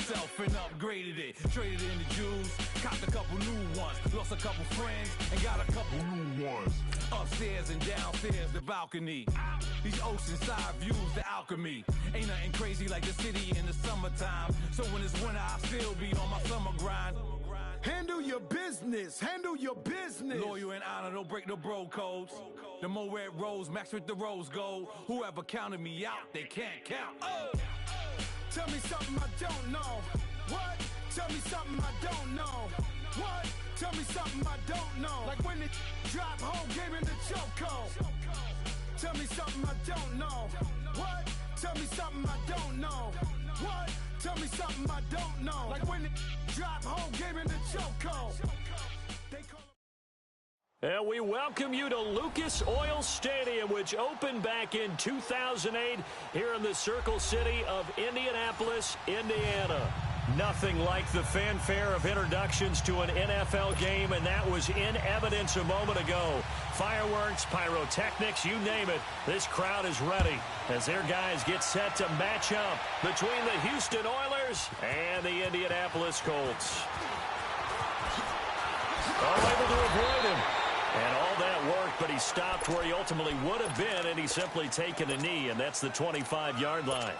myself and upgraded it. Traded in the Jews, copped a couple new ones. Lost a couple friends and got a couple new ones. Upstairs and downstairs, the balcony. These oceanside views, the alchemy. Ain't nothing crazy like the city in the summertime. So when it's winter, I still be on my summer grind. Handle your business, handle your business. Loyal and honor, don't break the bro codes. The more red rose, max with the rose gold. Whoever counted me out, they can't count. Oh! Tell me something I don't know. What? Tell me something I don't know. What? Tell me something I don't know. Like when it drop whole game in the chokehold. Tell me something I don't know. What? Tell me something I don't know. What? Tell me something I don't know. Like when it drop whole game in the chokehold. And we welcome you to Lucas Oil Stadium, which opened back in 2008 here in the Circle City of Indianapolis, Indiana. Nothing like the fanfare of introductions to an NFL game, and that was in evidence a moment ago. Fireworks, pyrotechnics, you name it. This crowd is ready as their guys get set to match up between the Houston Oilers and the Indianapolis Colts. All able to avoid him. And all that worked, but he stopped where he ultimately would have been, and he's simply taken a knee, and that's the 25-yard line.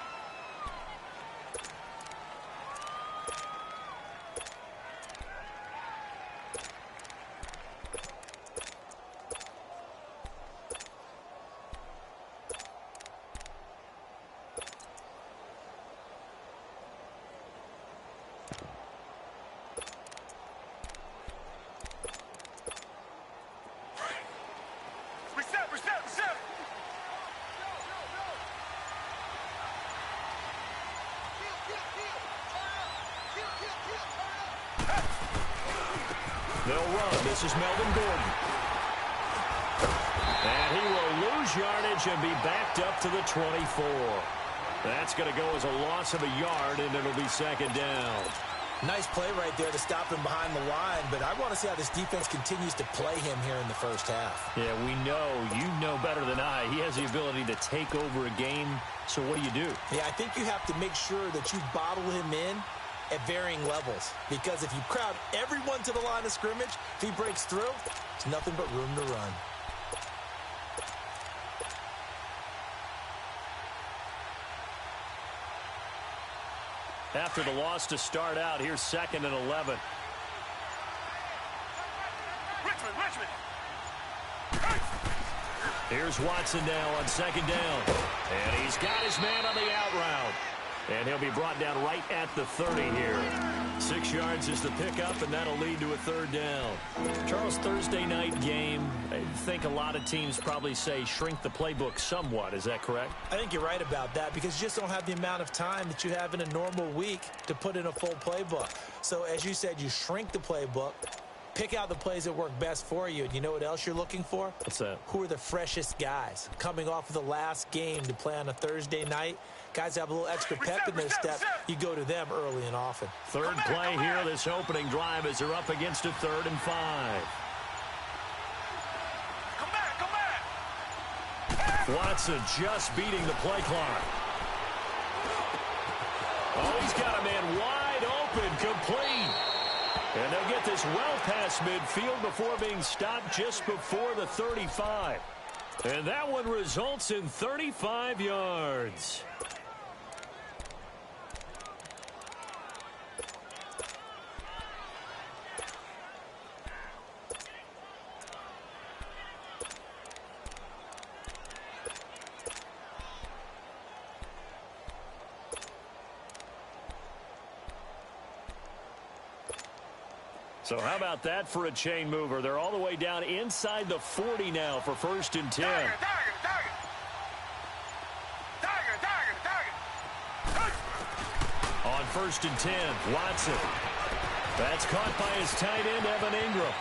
They'll run. This is Melvin Gordon. And he will lose yardage and be backed up to the 24. That's going to go as a loss of a yard, and it'll be second down. Nice play right there to stop him behind the line, but I want to see how this defense continues to play him here in the first half. Yeah, we know. You know better than I. He has the ability to take over a game, so what do? Yeah, I think you have to make sure that you bottle him in at varying levels, because if you crowd everyone to the line of scrimmage, if he breaks through, there's nothing but room to run. After the loss to start out, here's 2nd and 11. Richmond. Here's Watson now on 2nd down. And he's got his man on the out route. And he'll be brought down right at the 30 here. 6 yards is the pickup, and that'll lead to a 3rd down. Charles, Thursday night game, I think a lot of teams probably say shrink the playbook somewhat. Is that correct? I think you're right about that, because you just don't have the amount of time that you have in a normal week to put in a full playbook. So as you said, you shrink the playbook, pick out the plays that work best for you, and you know what else you're looking for? What's that? Who are the freshest guys coming off of the last game to play on a Thursday night? Guys have a little extra pep in their step. You go to them early and often. Third play here, this opening drive, as they're up against a 3rd and 5. Come back. Watson just beating the play clock. Oh, he's got a man wide open, complete. And they'll get this well past midfield before being stopped just before the 35. And that one results in 35 yards. So how about that for a chain mover? They're all the way down inside the 40 now for 1st and 10. Target. On 1st and 10, Watson. That's caught by his tight end, Evan Ingram.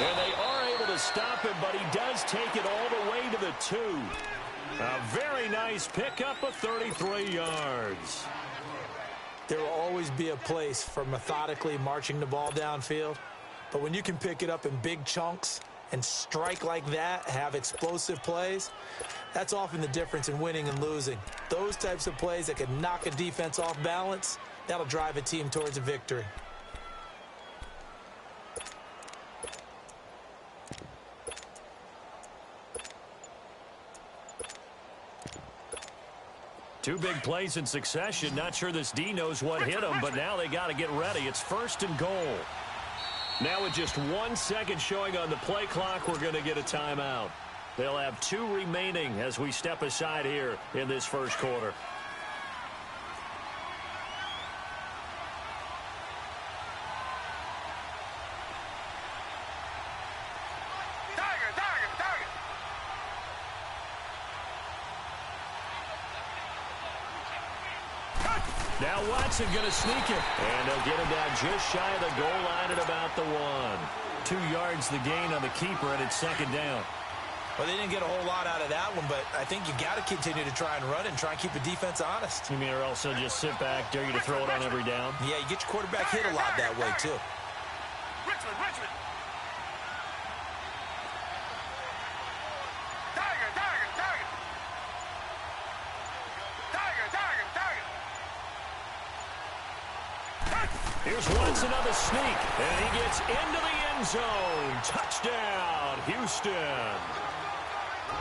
And they are able to stop him, but he does take it all the way to the 2. A very nice pickup of 33 yards. There will always be a place for methodically marching the ball downfield. But when you can pick it up in big chunks and strike like that, have explosive plays, that's often the difference in winning and losing. Those types of plays that can knock a defense off balance, that'll drive a team towards a victory. Two big plays in succession. Not sure this D knows what hit him, but now they got to get ready. It's 1st and goal. Now with just 1 second showing on the play clock, we're going to get a timeout. They'll have 2 remaining as we step aside here in this first quarter. Now Watson going to sneak it. And they'll get him down just shy of the goal line at about the 1. 2 yards the gain on the keeper, and it's 2nd down. Well, they didn't get a whole lot out of that one, but I think you got to continue to try and run and try and keep the defense honest. You mean or else they'll just sit back, dare you to throw it on every down? Yeah, you get your quarterback hit a lot that way, too. Richmond. Here's Watson on the sneak, and he gets into the end zone. Touchdown, Houston.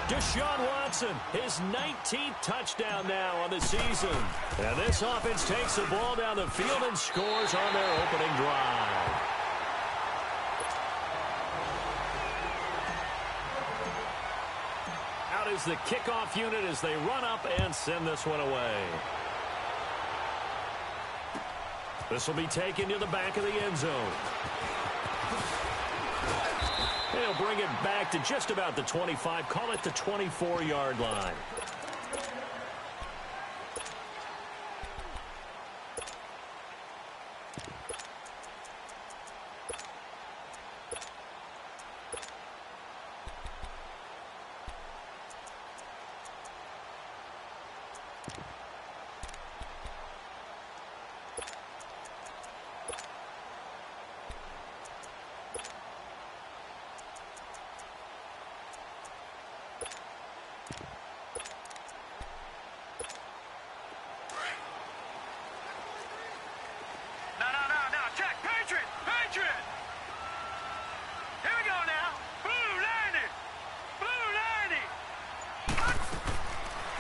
Deshaun Watson, his 19th touchdown now on the season. And this offense takes the ball down the field and scores on their opening drive. Out is the kickoff unit as they run up and send this one away. This will be taken to the back of the end zone. They'll bring it back to just about the 25, call it the 24-yard line.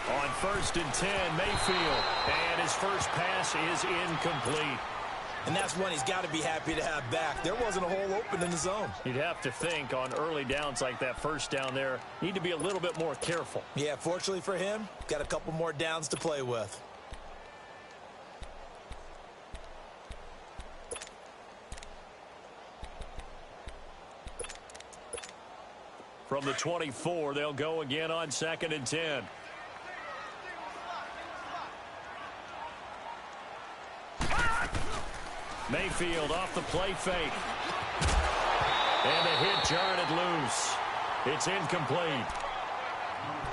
On 1st and 10, Mayfield, and his first pass is incomplete. And that's one he's got to be happy to have back. There wasn't a hole open in the zone. You'd have to think on early downs like that first down there, need to be a little bit more careful. Yeah, fortunately for him, got a couple more downs to play with. From the 24, they'll go again on 2nd and 10. Mayfield off the play fake. And the hit jarred it loose. It's incomplete.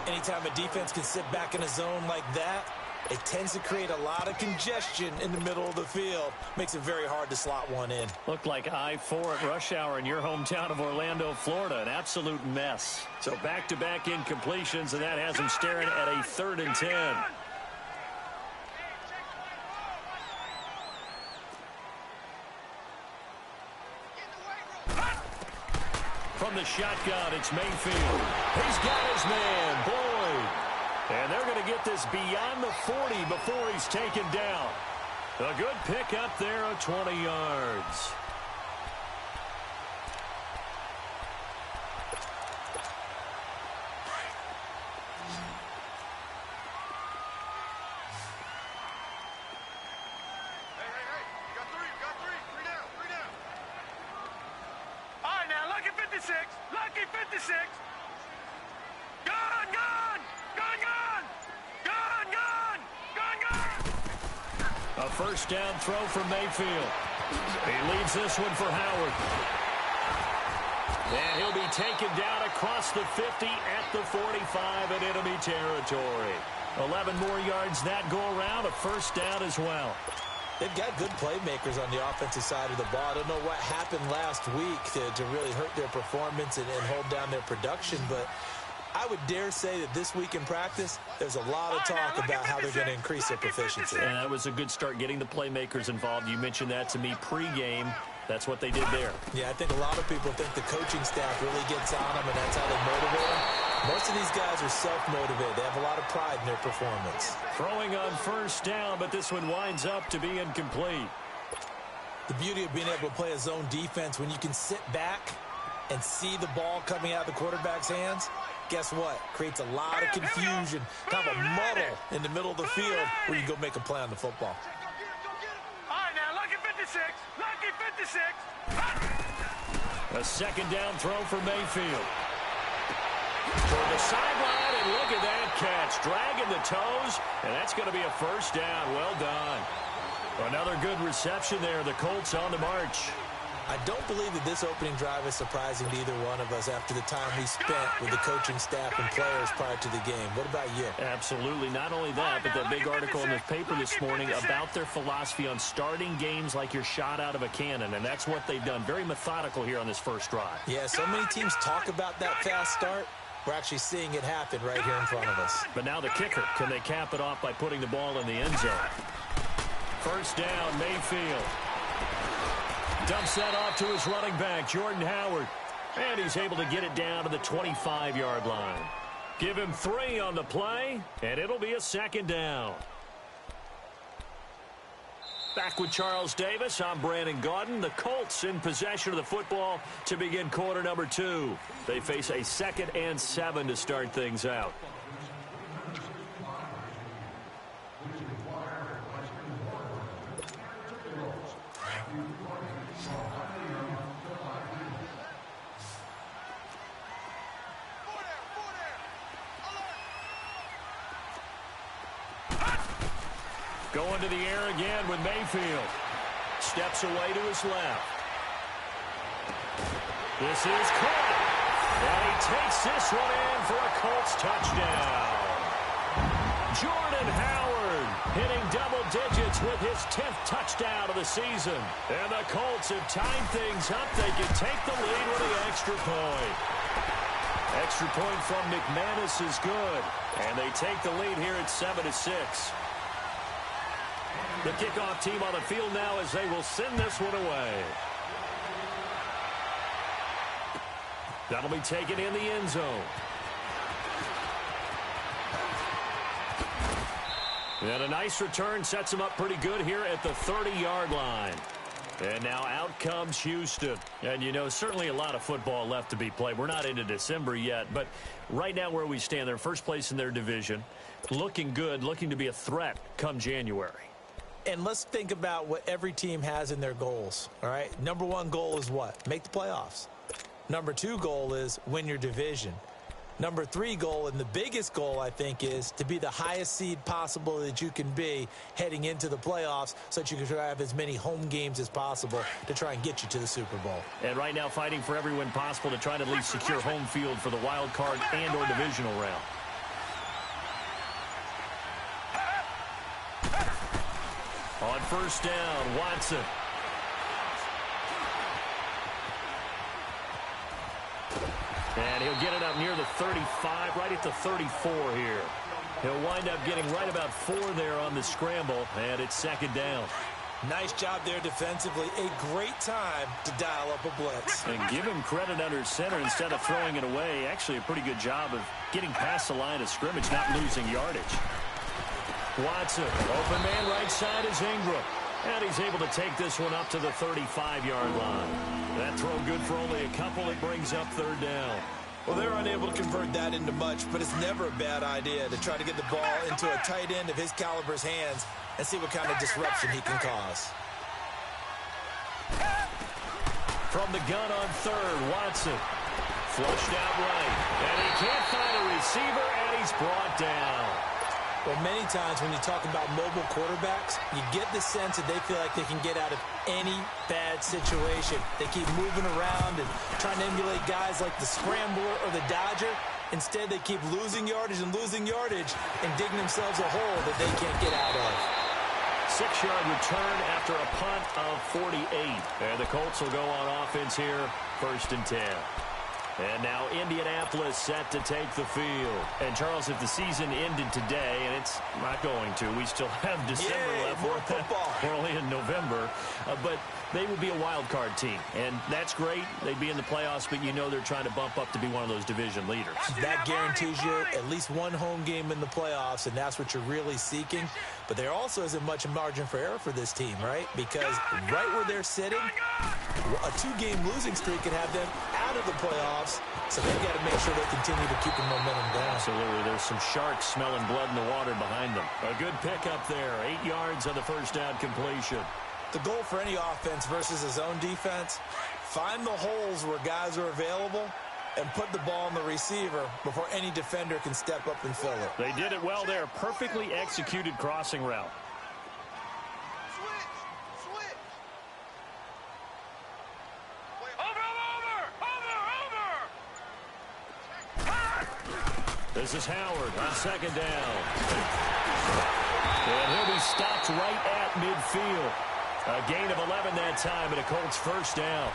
Anytime a defense can sit back in a zone like that, it tends to create a lot of congestion in the middle of the field. Makes it very hard to slot one in. Looked like I-4 at rush hour in your hometown of Orlando, Florida. An absolute mess. So back-to-back incompletions, and that has them staring at a 3rd and 10. From the shotgun, it's Mayfield. He's got his man, Boyd. And they're going to get this beyond the 40 before he's taken down. A good pick up there of 20 yards. Lucky 56. Gone. A first down throw from Mayfield. He leaves this one for Howard. And he'll be taken down across the 50 at the 45 in enemy territory. 11 more yards that go around, a first down as well. They've got good playmakers on the offensive side of the ball. I don't know what happened last week to really hurt their performance and hold down their production, but I would dare say that this week in practice, there's a lot of talk about how they're going to increase their proficiency. And that was a good start getting the playmakers involved. You mentioned that to me pregame. That's what they did there. Yeah, I think a lot of people think the coaching staff really gets on them, and that's how they motivate them. Most of these guys are self-motivated. They have a lot of pride in their performance. Throwing on first down, but this one winds up to be incomplete. The beauty of being able to play a zone defense when you can sit back and see the ball coming out of the quarterback's hands, guess what? Creates a lot of confusion, kind of a muddle in the middle of the field where you go make a play on the football. All right, now, lucky 56. Lucky 56. A second down throw for Mayfield. Toward the sideline, and look at that catch. Dragging the toes, and that's going to be a first down. Well done. Another good reception there. The Colts on the march. I don't believe that this opening drive is surprising to either one of us after the time we spent with the coaching staff and players prior to the game. What about you? Absolutely. Not only that, but that big article in the paper this morning about their philosophy on starting games like you're shot out of a cannon, and that's what they've done. Very methodical here on this first drive. Yeah, so many teams talk about that fast start. We're actually seeing it happen right here in front of us. But now the kicker. Can they cap it off by putting the ball in the end zone? First down, Mayfield. Dumps that off to his running back, Jordan Howard. And he's able to get it down to the 25-yard line. Give him 3 on the play, and it'll be a second down. Back with Charles Davis, I'm Brandon Gaudin. The Colts in possession of the football to begin quarter number 2. They face a 2nd and 7 to start things out. Going to the air again with Mayfield. Steps away to his left. This is caught. And he takes this one in for a Colts touchdown. Jordan Howard hitting double digits with his 10th touchdown of the season. And the Colts have tied things up. They can take the lead with the extra point. Extra point from McManus is good. And they take the lead here at 7-6. The kickoff team on the field now as they will send this one away. That'll be taken in the end zone. And a nice return sets him up pretty good here at the 30-yard line. And now out comes Houston. And, you know, certainly a lot of football left to be played. We're not into December yet, but right now where we stand, they're first place in their division. Looking good, looking to be a threat come January. And let's think about what every team has in their goals, all right? Number 1 goal is what? Make the playoffs. Number 2 goal is win your division. Number 3 goal, and the biggest goal, I think, is to be the highest seed possible that you can be heading into the playoffs so that you can have as many home games as possible to try and get you to the Super Bowl. And right now fighting for every win possible to try to at least secure home field for the wild card and or divisional round. On first down, Watson. And he'll get it up near the 35, right at the 34 here. He'll wind up getting right about 4 there on the scramble, and it's second down. Nice job there defensively. A great time to dial up a blitz. And give him credit under center instead of throwing it away. Actually, a pretty good job of getting past the line of scrimmage, not losing yardage. Watson, open man right side is Ingram. And he's able to take this one up to the 35-yard line. That throw good for only a couple. It brings up third down. Well, they're unable to convert that into much, but it's never a bad idea to try to get the ball into a tight end of his caliber's hands and see what kind of disruption he can cause. From the gun on third, Watson. Flushed out right. And he can't find a receiver, and he's brought down. Well, many times when you talk about mobile quarterbacks, you get the sense that they feel like they can get out of any bad situation. They keep moving around and trying to emulate guys like the Scrambler or the Dodger. Instead, they keep losing yardage and digging themselves a hole that they can't get out of. 6-yard return after a punt of 48. And the Colts will go on offense here, 1st and 10. And now Indianapolis set to take the field. And, Charles, if the season ended today, and it's not going to, we still have December left. More football. We're only in November. But they would be a wild card team. And that's great. They'd be in the playoffs, but you know they're trying to bump up to be one of those division leaders. That guarantees you at least one home game in the playoffs, and that's what you're really seeking. But there also isn't much margin for error for this team, right? Because right where they're sitting, a 2-game losing streak could have them out of the playoffs, so they've got to make sure they continue to keep the momentum going. Absolutely. There's some sharks smelling blood in the water behind them. A good pickup there. 8 yards on the first down completion. The goal for any offense versus a zone defense, find the holes where guys are available and put the ball on the receiver before any defender can step up and fill it. They did it well there. Perfectly executed crossing route. This is Howard on 2nd down. And he'll be stopped right at midfield. A gain of 11 that time and a Colts 1st down.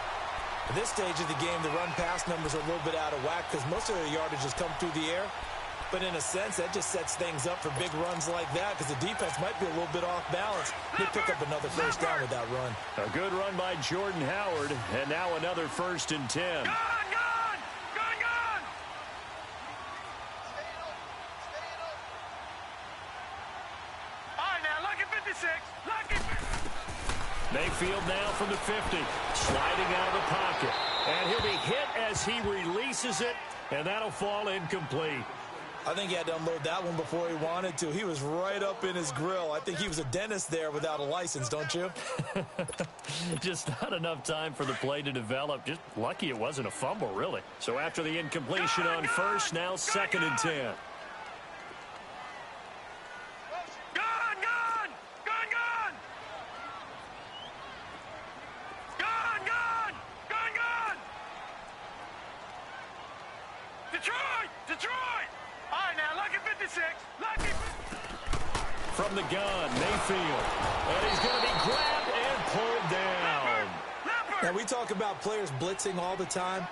At this stage of the game, the run-pass numbers are a little bit out of whack because most of their yardage has come through the air. But in a sense, that just sets things up for big runs like that because the defense might be a little bit off balance. They pick up another 1st down with that run. A good run by Jordan Howard, and now another 1st and 10. Mayfield now from the 50, sliding out of the pocket. And he'll be hit as he releases it, and that'll fall incomplete. I think he had to unload that one before he wanted to. He was right up in his grill. I think he was a dentist there without a license, don't you? Just not enough time for the play to develop. Just lucky it wasn't a fumble, really. So after the incompletion on 1st, now 2nd and 10. From the gun, Mayfield. And he's going to be grabbed and pulled down. Now, we talk about players blitzing all the time.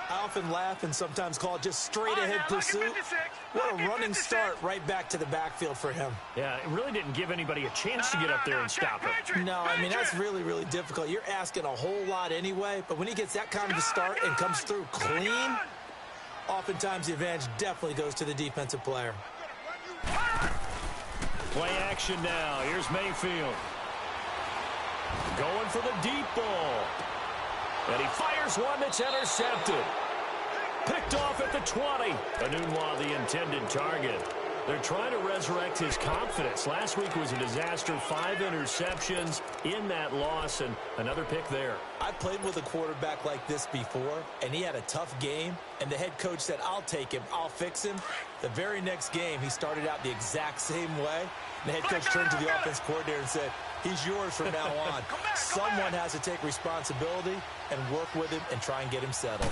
I often laugh and sometimes call it just straight-ahead pursuit. What a running start right back to the backfield for him. Yeah, it really didn't give anybody a chance to get up there and stop him. No, I mean, that's really, really difficult. You're asking a whole lot anyway, but when he gets that kind of a start and comes through clean, oftentimes the advantage definitely goes to the defensive player. Play action now. Here's Mayfield. Going for the deep ball. And he fires one that's intercepted. Picked off at the 20. Anunwa, the intended target. They're trying to resurrect his confidence. Last week was a disaster. 5 interceptions in that loss, and another pick there. I played with a quarterback like this before, and he had a tough game, and the head coach said, I'll take him, I'll fix him. The very next game, he started out the exact same way. The head coach turned to the offense coordinator and said, he's yours from now on. Someone has to take responsibility and work with him and try and get him settled.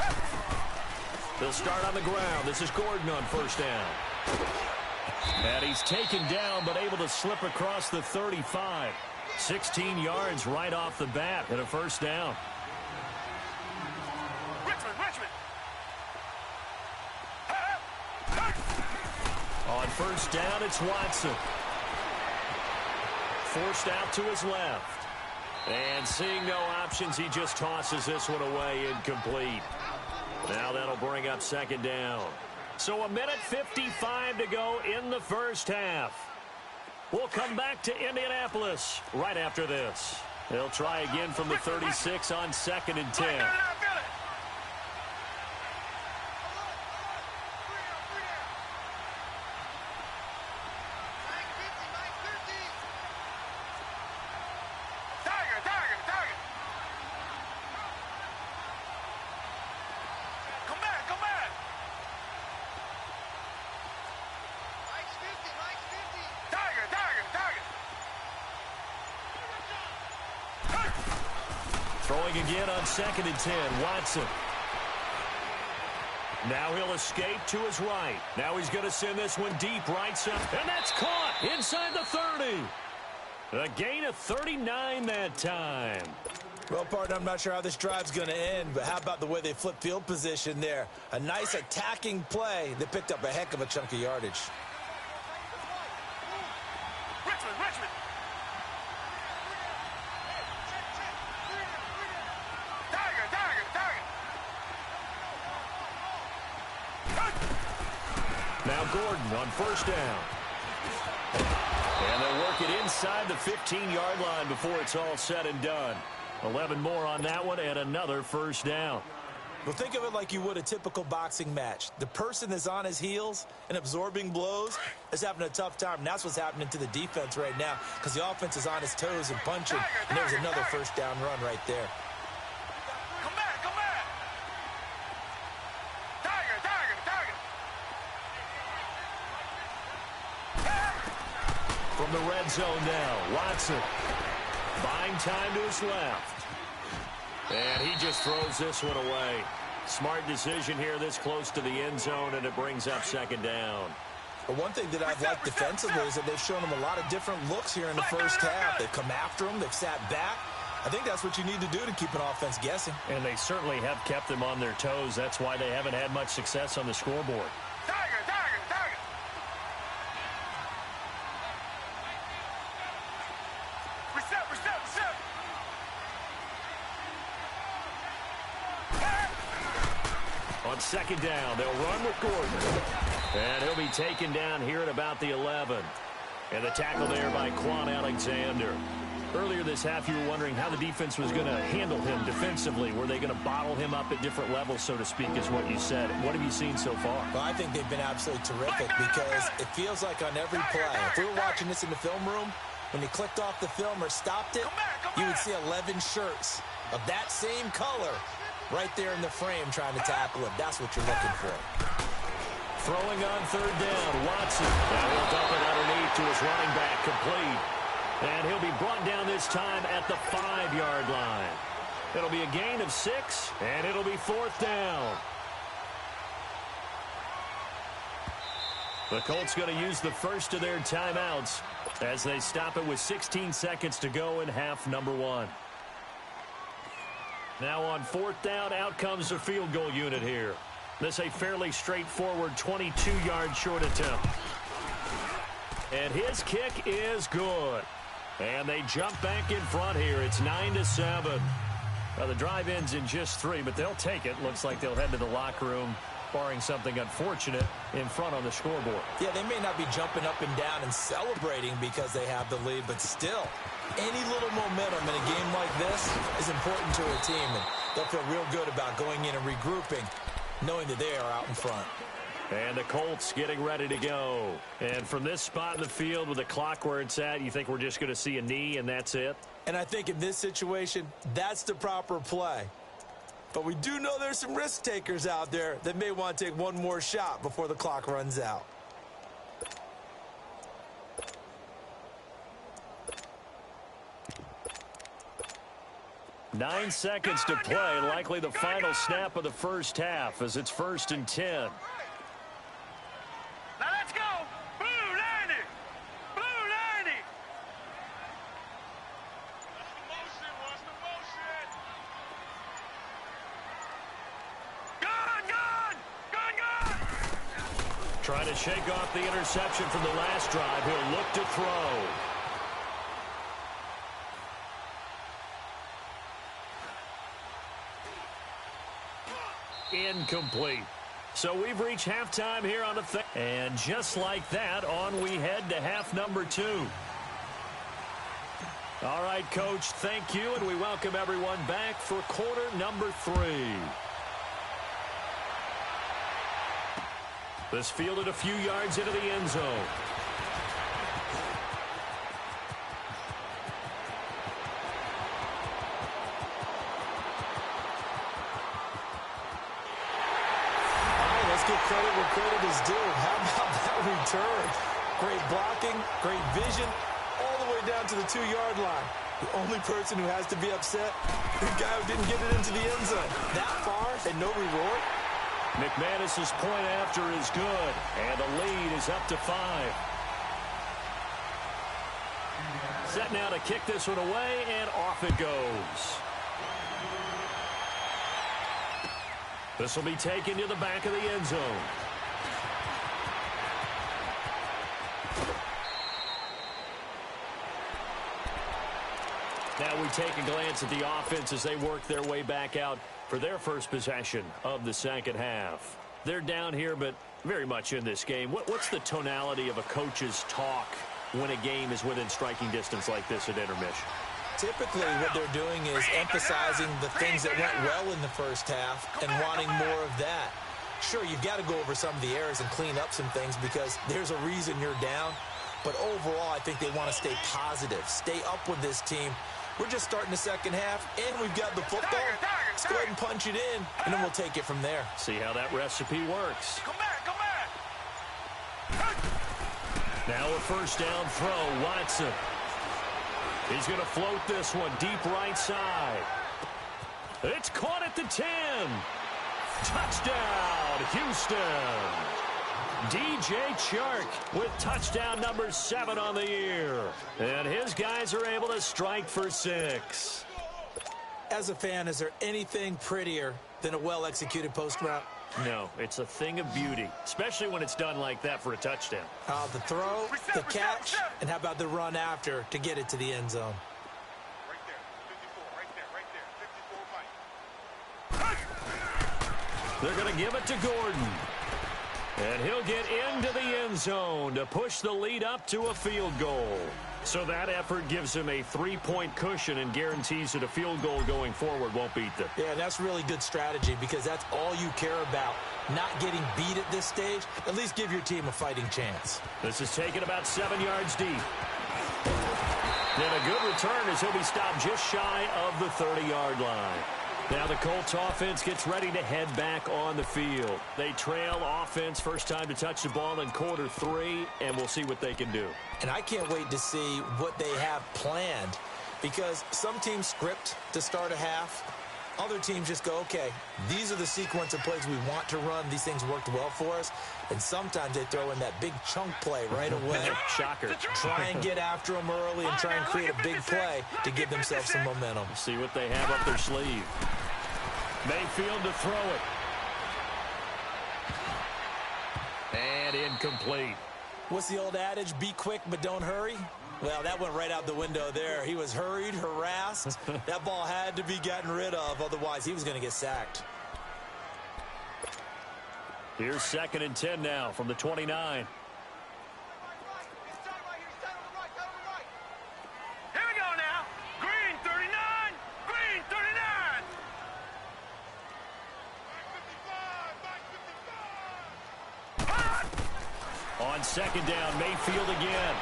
They'll start on the ground. This is Gordon on 1st down. And he's taken down, but able to slip across the 35. 16 yards right off the bat and a 1st down. Richmond. On 1st down, it's Watson. Forced out to his left. And seeing no options, he just tosses this one away, incomplete. Now that'll bring up 2nd down. So 1:55 to go in the 1st half. We'll come back to Indianapolis right after this. They'll try again from the 36 on 2nd and 10. Throwing again on 2nd and 10, Watson. Now he'll escape to his right. Now he's going to send this one deep right side. And that's caught inside the 30. A gain of 39 that time. Well, partner, I'm not sure how this drive's going to end, but how about the way they flip field position there? A nice attacking play that picked up a heck of a chunk of yardage. Richmond. Now Gordon on first down. And they'll work it inside the 15-yard line before it's all said and done. 11 more on that one and another first down. Well, think of it like you would a typical boxing match. The person that's on his heels and absorbing blows is having a tough time. And that's what's happening to the defense right now because the offense is on his toes and punching. And there's another first down run right there. Come back. Tiger. From the red zone now, Watson buying time to his left. And he just throws this one away. Smart decision here this close to the end zone, and it brings up second down. But one thing that I've liked defensively is that they've shown them a lot of different looks here in the first half. They've come after them. They've sat back. I think that's what you need to do to keep an offense guessing. And they certainly have kept them on their toes. That's why they haven't had much success on the scoreboard. Tiger. Reset. On second down, they'll run with Gordon. And he'll be taken down here at about the 11. And the tackle there by Quan Alexander. Earlier this half, you were wondering how the defense was going to handle him defensively. Were they going to bottle him up at different levels, so to speak, is what you said. What have you seen so far? Well, I think they've been absolutely terrific because it feels like on every play, if we were watching this in the film room, when you clicked off the film or stopped it, you would see 11 shirts of that same color right there in the frame trying to tackle him. That's what you're looking for. Throwing on third down, Watson. Now he'll dump it underneath to his running back, complete. And he'll be brought down this time at the 5-yard line. It'll be a gain of 6, and it'll be fourth down. The Colts going to use the first of their timeouts as they stop it with 16 seconds to go in half number 1. Now on fourth down, out comes the field goal unit here. This a fairly straightforward 22-yard short attempt. And his kick is good. And they jump back in front here. It's 9-7. Well, the drive ends in just 3, but they'll take it. Looks like they'll head to the locker room, barring something unfortunate, in front on the scoreboard. Yeah, they may not be jumping up and down and celebrating because they have the lead, but still, any little momentum in a game like this is important to a team, and they'll feel real good about going in and regrouping, knowing that they are out in front. And the Colts getting ready to go. And from this spot in the field with the clock where it's at, you think we're just going to see a knee and that's it? And I think in this situation, that's the proper play. But we do know there's some risk takers out there that may want to take one more shot before the clock runs out. Nine seconds to play, likely the final snap of the first half as it's 1st and 10. Now let's go. Blue 90. Blue 90. What's the motion? Gun. Trying to shake off the interception from the last drive. He'll look to throw. Incomplete. So we've reached halftime here on the thing. And just like that, on we head to half number 2. All right, Coach, thank you, and we welcome everyone back for quarter number 3. This fielded a few yards into the end zone. Credit where credit is due. How about that return? Great blocking, great vision, all the way down to the 2-yard line. The only person who has to be upset, the guy who didn't get it into the end zone. That far and no reward? McManus's point after is good, and the lead is up to 5. Set now to kick this one away, and off it goes. This will be taken to the back of the end zone. Now we take a glance at the offense as they work their way back out for their first possession of the second half. They're down here, but very much in this game. What's the tonality of a coach's talk when a game is within striking distance like this at intermission? Typically, what they're doing is emphasizing the things that went well in the first half and wanting more of that. Sure, you've got to go over some of the errors and clean up some things because there's a reason you're down. But overall, I think they want to stay positive, stay up with this team. We're just starting the second half, and we've got the football. Let's go ahead and punch it in, and then we'll take it from there. See how that recipe works. Come back, come back. Now a first down throw, Watson. He's going to float this one deep right side. It's caught at the 10. Touchdown, Houston. DJ Chark with touchdown number 7 on the year. And his guys are able to strike for 6. As a fan, is there anything prettier than a well-executed post route? No, it's a thing of beauty, especially when it's done like that for a touchdown. The throw, the catch, and how about the run after to get it to the end zone? Right there, 54, right there. They're going to give it to Gordon. And he'll get into the end zone to push the lead up to a field goal. So that effort gives him a 3-point cushion and guarantees that a field goal going forward won't beat them. Yeah, that's really good strategy because that's all you care about. Not getting beat at this stage. At least give your team a fighting chance. This is taken about 7 yards deep. And a good return as he'll be stopped just shy of the 30-yard line. Now the Colts offense gets ready to head back on the field. They trail offense first time to touch the ball in quarter 3, and we'll see what they can do. And I can't wait to see what they have planned because some teams script to start a half. Other teams just go, okay, these are the sequence of plays we want to run. These things worked well for us. And sometimes they throw in that big chunk play right away. Shocker. Try and get after them early and try and create a big play to give themselves some momentum. See what they have up their sleeve. Mayfield to throw it. And incomplete. What's the old adage? Be quick, but don't hurry. Well, that went right out the window there. He was hurried, harassed. That ball had to be gotten rid of. Otherwise, he was going to get sacked. Here's 2nd and 10 now from the 29. Here we go now. Green 39. Green 39. On 2nd down, Mayfield again.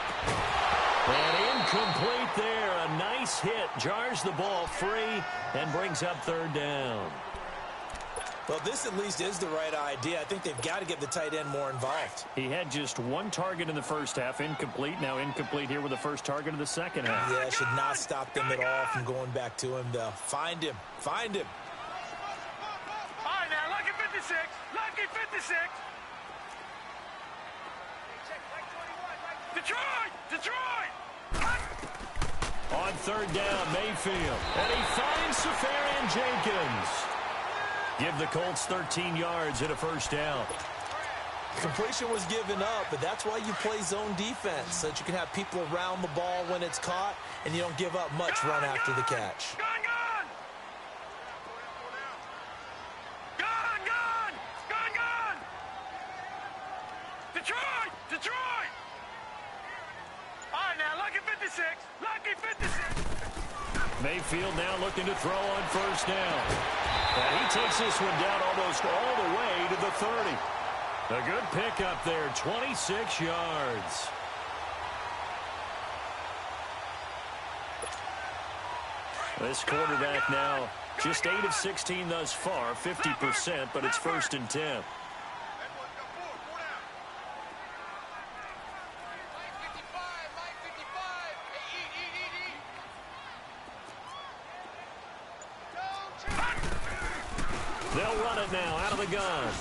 And incomplete there. A nice hit. Jars the ball free and brings up 3rd down. Well, this at least is the right idea. I think they've got to get the tight end more involved. He had just 1 target in the first half. Incomplete. Now incomplete here with the first target of the second half. Yeah, should not stop them at all from going back to him, though. Find him. Find him. All right, now, lucky 56. Lucky 56. Detroit! Detroit! On 3rd down, Mayfield. And he finds Safarian Jenkins. Give the Colts 13 yards and a first down. Completion was given up, but that's why you play zone defense, so that you can have people around the ball when it's caught, and you don't give up much run after the catch. Gone, gone! Gone, gone! Gone, gone! Detroit! Detroit! All right, now, lucky 56. Lucky 56. Mayfield now looking to throw on 1st down. And he takes this one down almost all the way to the 30. A good pickup there, 26 yards. This quarterback now just 8 of 16 thus far, 50%, but it's 1st and 10. They'll run it now out of the gun.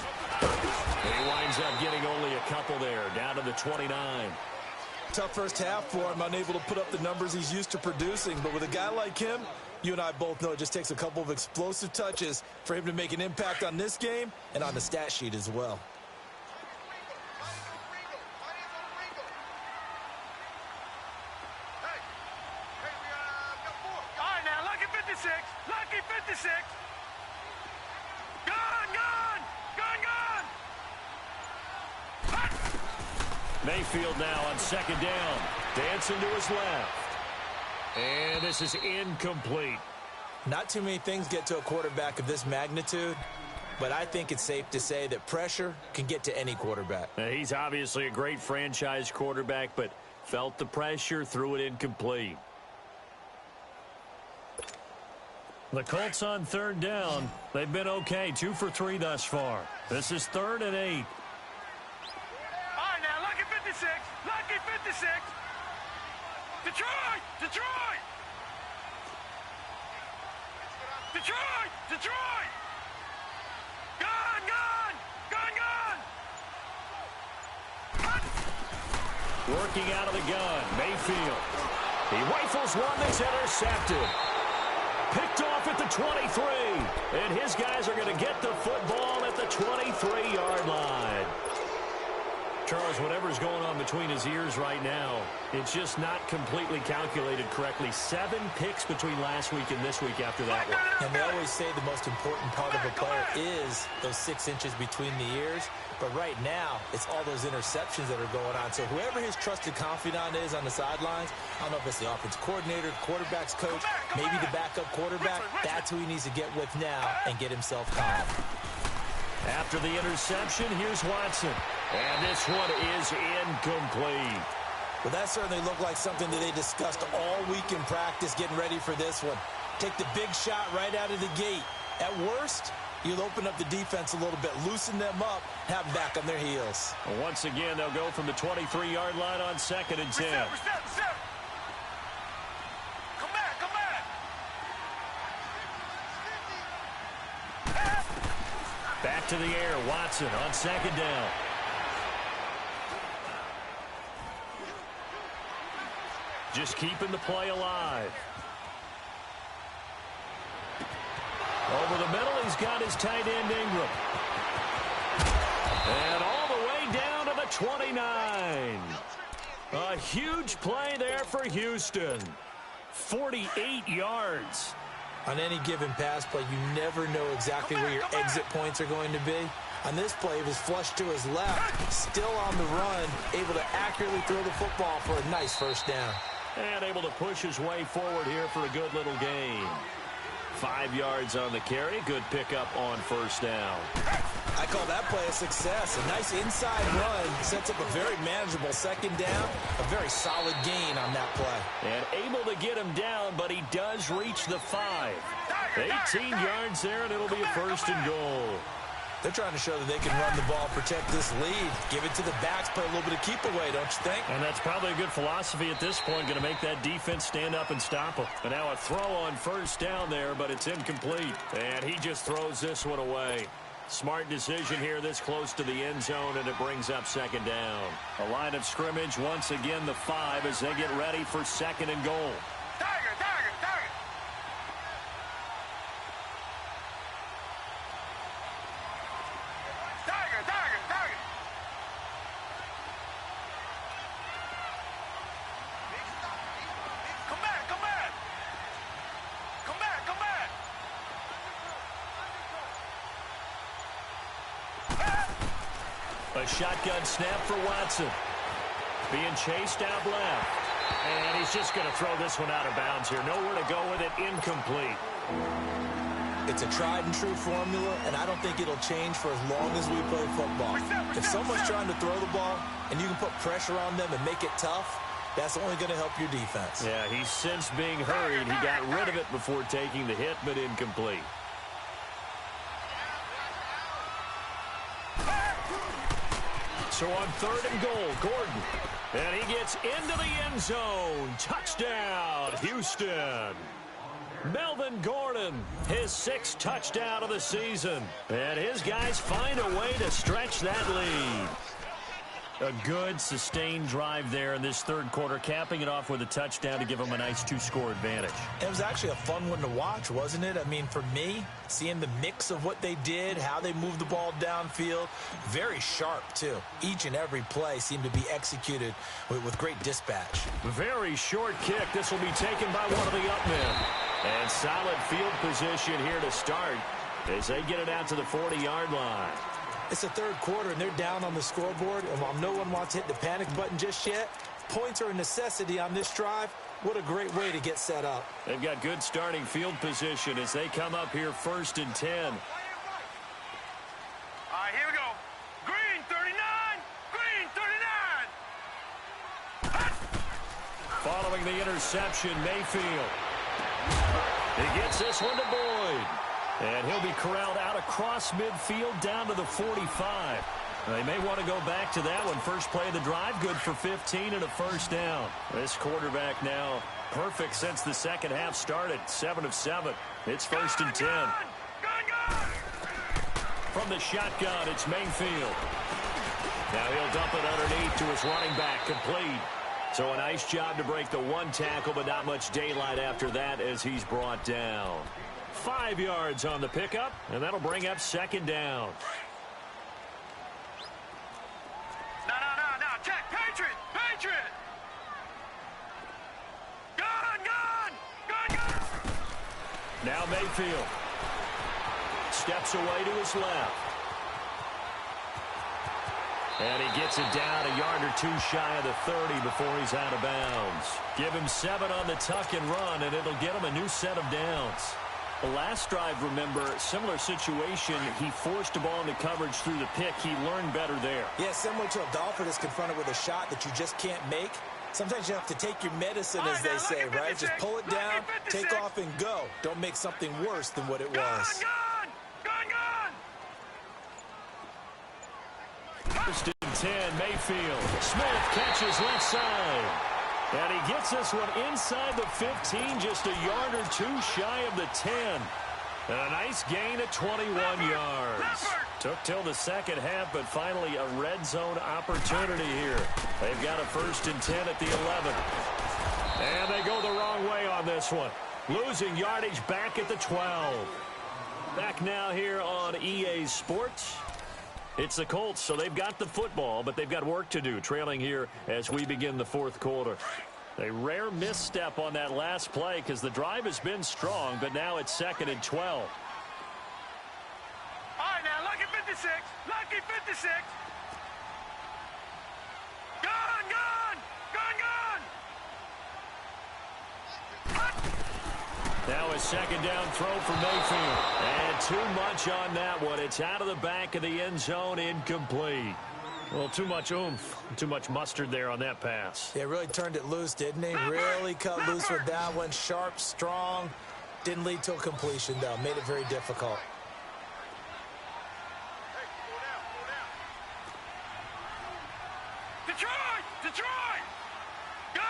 And he winds up getting only a couple there, down to the 29. tough first half for him, unable to put up the numbers he's used to producing. But with a guy like him, you and I both know it just takes a couple of explosive touches for him to make an impact on this game and on the stat sheet as well. All right, now, lucky 56. Lucky 56. Gone, gone. Gone, gone. Mayfield now on second down. Dancing to his left. And this is incomplete. Not too many things get to a quarterback of this magnitude, but I think it's safe to say that pressure can get to any quarterback. Now, he's obviously a great franchise quarterback, but felt the pressure, threw it incomplete. The Colts on third down. They've been okay, 2 for 3 thus far. This is 3rd and 8. All right, now, lucky 56. Lucky 56. Detroit! Detroit! Detroit! Detroit! Gone! Gone! Gone! Gone! Working out of the gun, Mayfield. He rifles one that's intercepted. Picked off at the 23. And his guys are going to get the football at the 23-yard line. Charles, whatever's going on between his ears right now, it's just not completely calculated correctly. 7 picks between last week and this week after that one. And they always say the most important part of a player is those 6 inches between the ears. But right now, it's all those interceptions that are going on. So whoever his trusted confidant is on the sidelines, I don't know if it's the offensive coordinator, the quarterback's coach, maybe the backup quarterback, that's who he needs to get with now and get himself calm. After the interception, here's Watson. And this one is incomplete. Well, that certainly looked like something that they discussed all week in practice getting ready for this one. Take the big shot right out of the gate. At worst, you'll open up the defense a little bit, loosen them up, have them back on their heels. Well, once again, they'll go from the 23-yard line on 2nd and 10. Reset. Come back, come back. Back to the air, Watson on 2nd down. Just keeping the play alive. Over the middle, he's got his tight end, Ingram. And all the way down to the 29. A huge play there for Houston. 48 yards. On any given pass play, you never know exactly where your exit points are going to be. On this play, it was flushed to his left, still on the run, able to accurately throw the football for a nice first down. And able to push his way forward here for a good little gain. 5 yards on the carry. Good pickup on first down. I call that play a success. A nice inside run sets up a very manageable 2nd down. A very solid gain on that play. And able to get him down, but he does reach the 5. 18 yards there, and it'll be a 1st and goal. They're trying to show that they can run the ball, protect this lead, give it to the backs, play a little bit of keep away, don't you think? And that's probably a good philosophy at this point, going to make that defense stand up and stop them. And now a throw on first down there, but it's incomplete. And he just throws this one away. Smart decision here this close to the end zone, and it brings up 2nd down. A line of scrimmage, once again the 5 as they get ready for 2nd and goal. Tiger. Come back. A shotgun snap for Watson. Being chased out left. And he's just going to throw this one out of bounds here. Nowhere to go with it. Incomplete. It's a tried and true formula, and I don't think it'll change for as long as we play football. If someone's trying to throw the ball and you can put pressure on them and make it tough, that's only going to help your defense. Yeah, he's since being hurried. He got rid of it before taking the hit, but incomplete. So on 3rd and goal, Gordon. And he gets into the end zone. Touchdown, Houston. Melvin Gordon, his 6th touchdown of the season. And his guys find a way to stretch that lead. A good, sustained drive there in this third quarter, capping it off with a touchdown to give them a nice 2-score advantage. It was actually a fun one to watch, wasn't it? I mean, for me, seeing the mix of what they did, how they moved the ball downfield, very sharp, too. Each and every play seemed to be executed with great dispatch. Very short kick. This will be taken by one of the up men. And solid field position here to start as they get it out to the 40-yard line. It's the third quarter, and they're down on the scoreboard. And while no one wants to hit the panic button just yet, points are a necessity on this drive. What a great way to get set up. They've got good starting field position as they come up here 1st and 10. All right, here we go. Green 39. Green 39. Following the interception, Mayfield. He gets this one to Boyd. And he'll be corralled out across midfield down to the 45. They may want to go back to that one. First play of the drive, good for 15 and a first down. This quarterback now perfect since the second half started. 7 of 7. It's 1st and 10. From the shotgun, it's Mayfield. Now he'll dump it underneath to his running back, complete. So a nice job to break the one tackle, but not much daylight after that as he's brought down. 5 yards on the pickup, and that'll bring up 2nd down. No. Check. Patriot. Gun. Now Mayfield steps away to his left. And he gets it down a yard or two shy of the 30 before he's out of bounds. Give him 7 on the tuck and run, and it'll get him a new set of downs. The last drive, remember, similar situation. He forced the ball into coverage through the pick. He learned better there. Yeah, similar to a golfer that's confronted with a shot that you just can't make. Sometimes you have to take your medicine, as they say, right? Just pull it down, take off, and go. Don't make something worse than what it was. Gun. 1st and 10, Mayfield. Smith catches left side. And he gets this one inside the 15, just a yard or two shy of the 10. And a nice gain of 21 yards. Took till the second half, but finally a red zone opportunity here. They've got a 1st and 10 at the 11. And they go the wrong way on this one. Losing yardage back at the 12. Back now here on EA Sports. It's the Colts, so they've got the football, but they've got work to do, trailing here as we begin the fourth quarter. A rare misstep on that last play because the drive has been strong, but now it's 2nd and 12. All right, now, lucky 56. Lucky 56. Gun. Now a 2nd down throw for Mayfield. And too much on that one. It's out of the back of the end zone, incomplete. Well, too much oomph, too much mustard there on that pass. Yeah, really turned it loose, didn't he? Really cut loose with that one. Sharp, strong. Didn't lead to a completion, though. Made it very difficult. Detroit! Gun!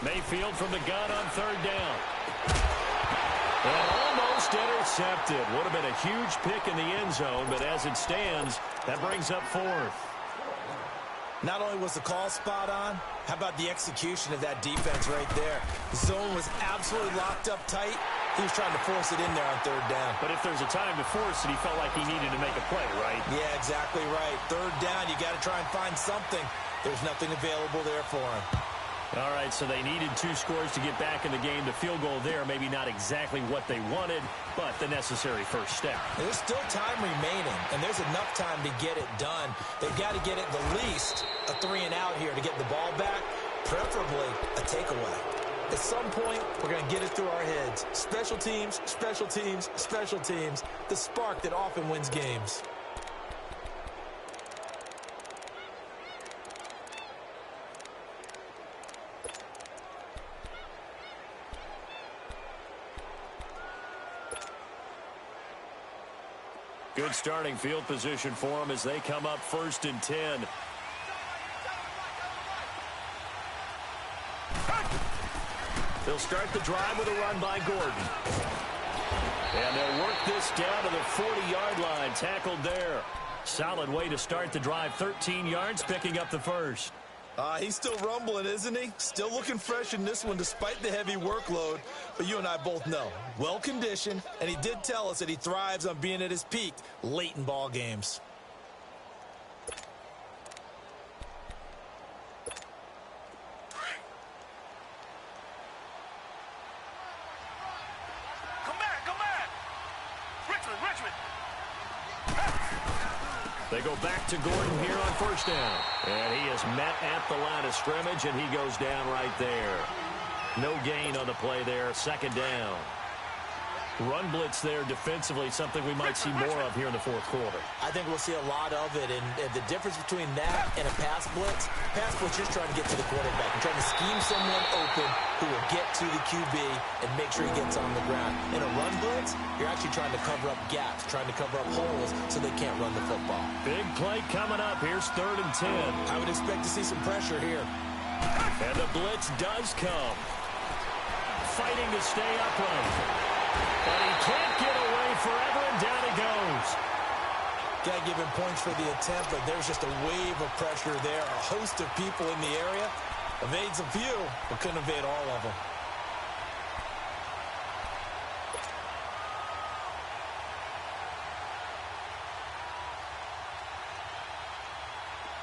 Mayfield from the gun on 3rd down. And almost intercepted. Would have been a huge pick in the end zone, but as it stands, that brings up 4th. Not only was the call spot on, how about the execution of that defense right there? The zone was absolutely locked up tight. He was trying to force it in there on 3rd down. But if there's a time to force it, he felt like he needed to make a play, right? Yeah, exactly right. 3rd down, you got to try and find something. There's nothing available there for him. All right, so they needed 2 scores to get back in the game. The field goal there, maybe not exactly what they wanted, but the necessary first step. There's still time remaining, and there's enough time to get it done. They've got to get at the least a 3 and out here to get the ball back, preferably a takeaway. At some point, we're going to get it through our heads. Special teams, special teams, special teams. The spark that often wins games. Good starting field position for them as they come up 1st and 10. They'll start the drive with a run by Gordon. And they'll work this down to the 40-yard line. Tackled there. Solid way to start the drive. 13 yards, picking up the first. He's still rumbling, isn't he? Still looking fresh in this one despite the heavy workload. But you and I both know, well-conditioned, and he did tell us that he thrives on being at his peak late in ball games. They go back to Gordon here on first down. And he is met at the line of scrimmage, and he goes down right there. No gain on the play there. Second down. Run blitz there defensively, something we might see more of here in the fourth quarter. I think we'll see a lot of it, and the difference between that and a pass blitz, you're trying to get to the quarterback. You're trying to scheme someone open who will get to the QB and make sure he gets on the ground. In a run blitz, you're actually trying to cover up gaps, trying to cover up holes so they can't run the football. Big play coming up. Here's 3rd and 10. I would expect to see some pressure here. And the blitz does come. Fighting to stay upright. But he can't get away forever, and down he goes. Got to give him points for the attempt, but there's just a wave of pressure there. A host of people in the area. Evades a few, but couldn't evade all of them.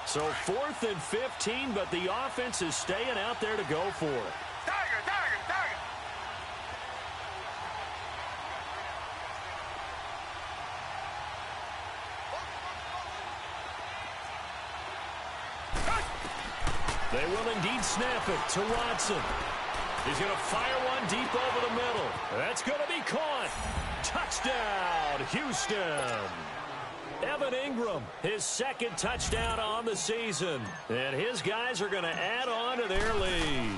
So 4th and 15, but the offense is staying out there to go for it. Tiger, tiger, tiger. They will indeed snap it to Watson. He's going to fire one deep over the middle. That's going to be caught. Touchdown, Houston. Evan Ingram, his 2nd touchdown on the season. And his guys are going to add on to their lead.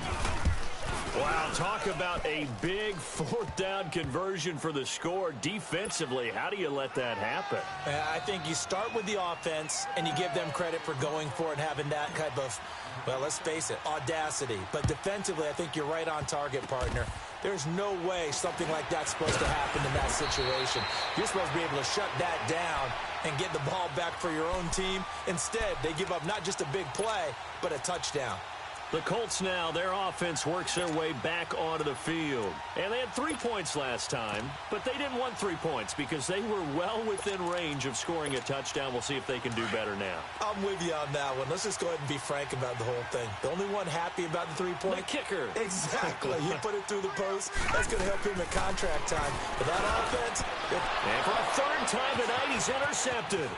Wow, talk about a big 4th down conversion for the score. Defensively, how do you let that happen? I think you start with the offense, and you give them credit for going for it, having that type of, well, let's face it, audacity. But defensively, I think you're right on target, partner. There's no way something like that's supposed to happen in that situation. You're supposed to be able to shut that down and get the ball back for your own team. Instead, they give up not just a big play, but a touchdown. The Colts now, their offense works their way back onto the field. And they had 3 points last time, but they didn't want 3 points because they were well within range of scoring a touchdown. We'll see if they can do better now. I'm with you on that one. Let's just go ahead and be frank about the whole thing. The only one happy about the 3-point? The kicker. Exactly. You put it through the post. That's going to help him at contract time. But that offense... And for a 3rd time tonight, he's intercepted.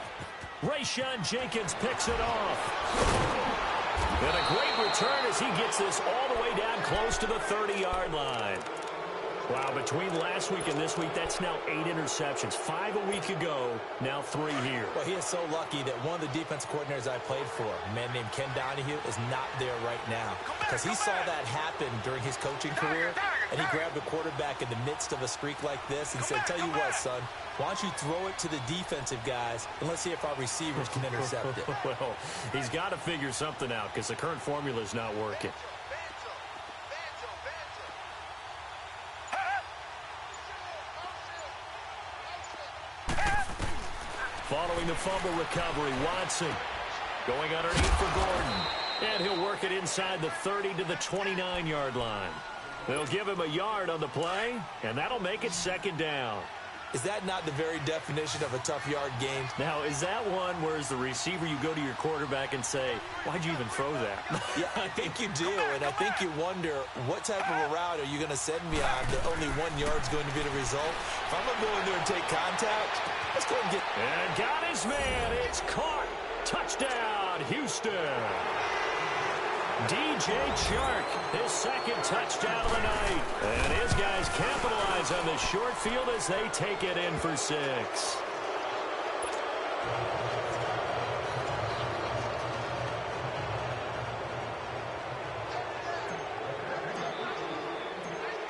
Rayshon Jenkins picks it off. And a great return as he gets this all the way down close to the 30-yard line. Wow, between last week and this week, that's now 8 interceptions. 5 a week ago, now 3 here. Well, he is so lucky that one of the defensive coordinators I played for, a man named Ken Donahue, is not there right now. Because he saw that happen during his coaching career, and he grabbed a quarterback in the midst of a streak like this and said, tell you what, son, why don't you throw it to the defensive guys, and let's see if our receivers can intercept it. Well, he's got to figure something out because the current formula is not working. Following the fumble recovery, Watson going underneath for Gordon. And he'll work it inside the 30 to the 29-yard line. They'll give him a yard on the play, and that'll make it 2nd down. Is that not the very definition of a tough yard gain? Now, is that one where as the receiver you go to your quarterback and say, why'd you even throw that? Yeah, I think you do, and I think you wonder what type of a route are you going to send me on that only 1 yard's going to be the result? If I'm going to go in there and take contact, let's go and get... And got his man. It's caught. Touchdown, Houston. DJ Chark, his 2nd touchdown of the night. And his guys capitalize on the short field as they take it in for 6.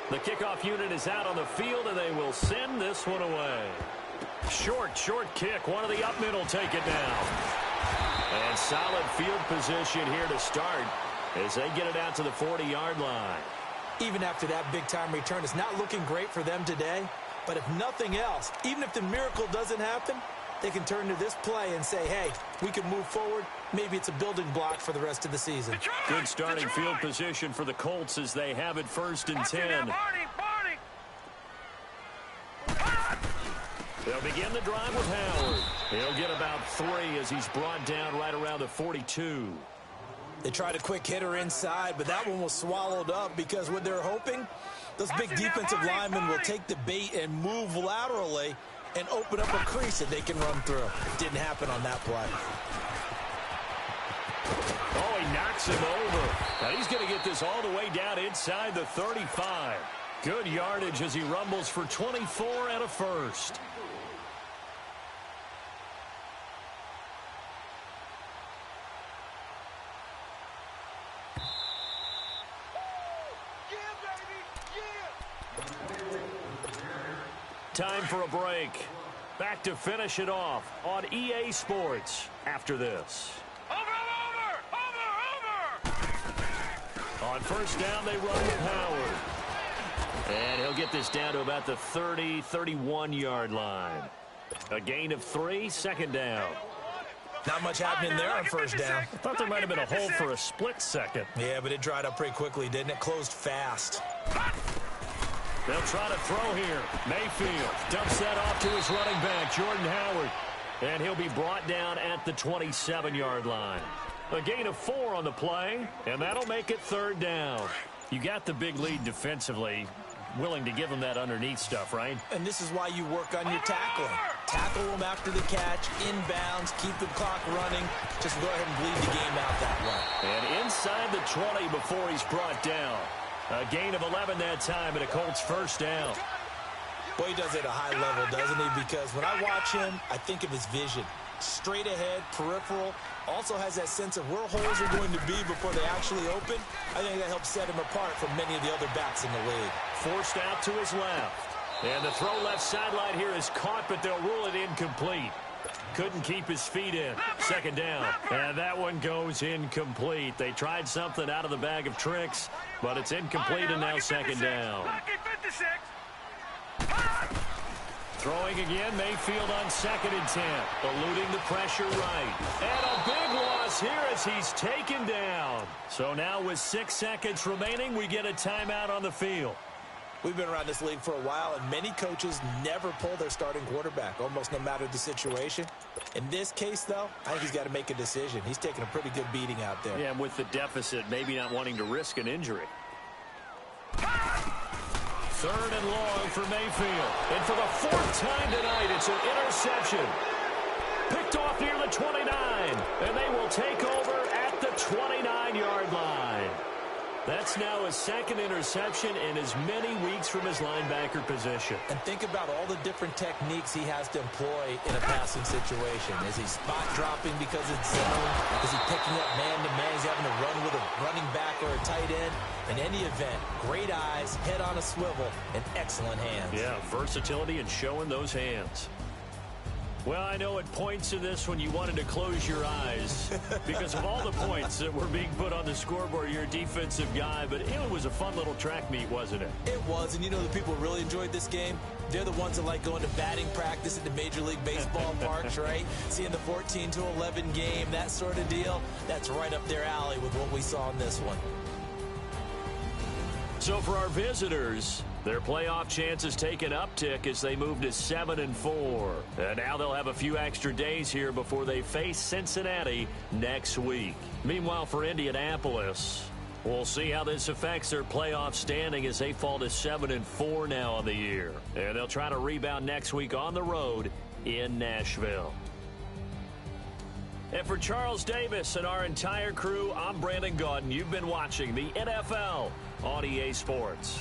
The kickoff unit is out on the field, and they will send this one away. Short kick. One of the up middle take it down. And solid field position here to start as they get it out to the 40-yard line. Even after that big-time return, it's not looking great for them today, But if nothing else, even if the miracle doesn't happen, they can turn to this play and say, hey, we can move forward. Maybe it's a building block for the rest of the season. Good starting field position for the Colts as they have it 1st and 10. They'll begin the drive with Howard. He'll get about 3 as he's brought down right around the 42. They tried a quick hitter inside, but that one was swallowed up because what they're hoping, those big defensive linemen will take the bait and move laterally and open up a crease that they can run through. Didn't happen on that play. Oh, he knocks him over. Now he's going to get this all the way down inside the 35. Good yardage as he rumbles for 24 and a first. Time for a break. Back to finish it off on EA Sports after this. On first down, they run with Howard. And he'll get this down to about the 30, 31-yard line. A gain of 3, 2nd down. Not much happening there on first down. I thought there might have been a hole for a split second. Yeah, but it dried up pretty quickly, didn't it? Closed fast. They'll try to throw here. Mayfield dumps that off to his running back, Jordan Howard. And he'll be brought down at the 27-yard line. A gain of 4 on the play, and that'll make it 3rd down. You got the big lead defensively. Willing to give them that underneath stuff, right? And this is why you work on your tackling. Tackle them after the catch, inbounds, keep the clock running. Just go ahead and bleed the game out that way. And inside the 20 before he's brought down. A gain of 11 that time and a Colts 1st down. Boy, he does it at a high level, doesn't he? Because when I watch him, I think of his vision. Straight ahead, peripheral. Also has that sense of where holes are going to be before they actually open. I think that helps set him apart from many of the other backs in the league. Forced out to his left. And the throw left sideline here is caught, but they'll rule it incomplete. Couldn't keep his feet in. 2nd down. And that one goes incomplete. They tried something out of the bag of tricks, but it's incomplete and now 2nd down. Throwing again, Mayfield on 2nd and 10. Eluding the pressure right. And a big loss here as he's taken down. So now with 6 seconds remaining, we get a timeout on the field. We've been around this league for a while, and many coaches never pull their starting quarterback, almost no matter the situation. In this case, though, I think he's got to make a decision. He's taking a pretty good beating out there. Yeah, and with the deficit, maybe not wanting to risk an injury. 3rd and long for Mayfield. And for the 4th time tonight, it's an interception. Picked off near the 29. And they will take over at the 29-yard line. That's now his 2nd interception in as many weeks from his linebacker position. And think about all the different techniques he has to employ in a passing situation. Is he spot dropping because it's zone? Is he picking up man-to-man? Is he having to run with a running back or a tight end? In any event, great eyes, head on a swivel, and excellent hands. Yeah, versatility and showing those hands. Well, I know at points in this when you wanted to close your eyes because of all the points that were being put on the scoreboard. You're a defensive guy, but it was a fun little track meet, wasn't it? It was, and you know the people who really enjoyed this game? They're the ones that like going to batting practice at the Major League Baseball parks, right? Seeing the 14-11 game, that sort of deal. That's right up their alley with what we saw in this one. So for our visitors, their playoff chances take an uptick as they move to 7-4. And now they'll have a few extra days here before they face Cincinnati next week. Meanwhile, for Indianapolis, we'll see how this affects their playoff standing as they fall to 7-4 now on the year. And they'll try to rebound next week on the road in Nashville. And for Charles Davis and our entire crew, I'm Brandon Gaudin. You've been watching the NFL on EA Sports.